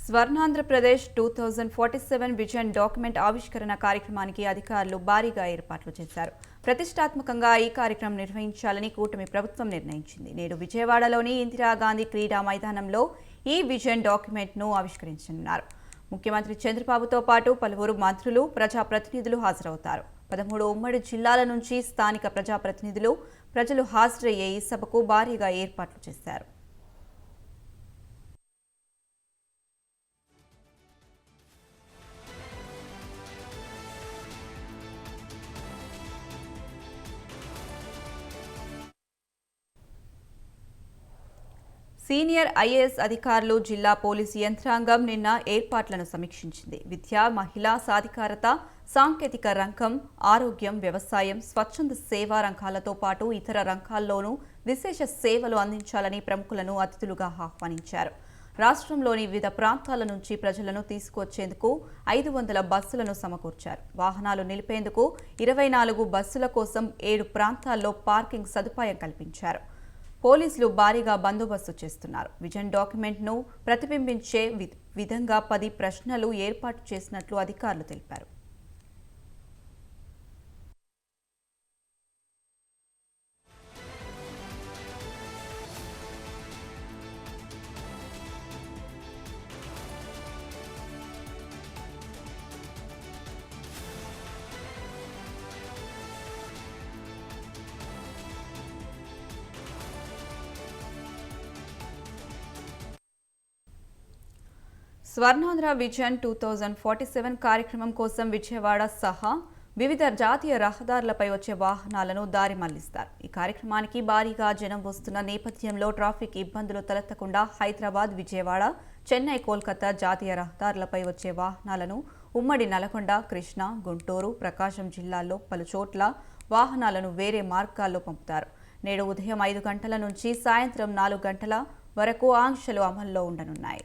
Swarnandhra Pradesh 2047 vision document ఆవిష్కరణ కార్యక్రమానికి అధికారులు భారీగా ఏర్పాట్లు చేశారు. ప్రతిష్టాత్మకంగా ఈ కార్యక్రమం నిర్వహించాలని కూటమి ప్రభుత్వం నిర్ణయించింది. నేడు విజయవాడలోని ఇందిరాగాంధీ క్రీడా మైదానంలో ఈ విజన్ డాక్యుమెంట్ను ఆవిష్కరించనున్నారు. ముఖ్యమంత్రి చంద్రబాబుతో పాటు పలువురు మంత్రులు, ప్రజాప్రతినిధులు హాజరవుతారు. 13 ఉమ్మడి జిల్లాల నుంచి స్థానిక ప్రజాప్రతినిధులు, ప్రజలు హాజరయ్యే ఈ సభకు భారీగా ఏర్పాట్లు చేశారు. సీనియర్ ఐఏఎస్ అధికారులు, జిల్లా పోలీసు యంత్రాంగం నిన్న ఏర్పాట్లను సమీక్షించింది. విద్య, మహిళా సాధికారత, సాంకేతిక రంగం, ఆరోగ్యం, వ్యవసాయం, స్వచ్ఛంద సేవా రంగాలతో పాటు ఇతర రంగాల్లోనూ విశేష సేవలు అందించాలని ప్రముఖులను అతిథులుగా ఆహ్వానించారు. రాష్ట్రంలోని వివిధ ప్రాంతాల నుంచి ప్రజలను తీసుకొచ్చేందుకు 500 బస్సులను సమకూర్చారు. వాహనాలు నిలిపేందుకు 24 బస్సుల కోసం 7 ప్రాంతాల్లో పార్కింగ్ సదుపాయం కల్పించారు. పోలీసులు భారీగా బందోబస్తు చేస్తున్నారు. విజన్ డాక్యుమెంట్ను ప్రతిబింబించే విధంగా 10 ప్రశ్నలు ఏర్పాటు చేసినట్లు అధికారులు తెలిపారు. స్వర్ణాంధ్ర విజన్ 2047 కార్యక్రమం కోసం విజయవాడ సహా వివిధ జాతీయ రహదారులపై వచ్చే వాహనాలను దారి మళ్లిస్తారు. ఈ కార్యక్రమానికి భారీగా జనం వస్తున్న నేపథ్యంలో ట్రాఫిక్ ఇబ్బందులు తలెత్తకుండా హైదరాబాద్, విజయవాడ, చెన్నై, కోల్కతా జాతీయ రహదారులపై వచ్చే వాహనాలను ఉమ్మడి నల్గొండ, కృష్ణా, గుంటూరు, ప్రకాశం జిల్లాల్లో పలు చోట్ల వాహనాలను వేరే మార్గాల్లో పంపుతారు. నేడు ఉదయం 5 గంటల నుంచి సాయంత్రం 4 గంటల వరకు ఆంక్షలు అమల్లో ఉండనున్నాయి.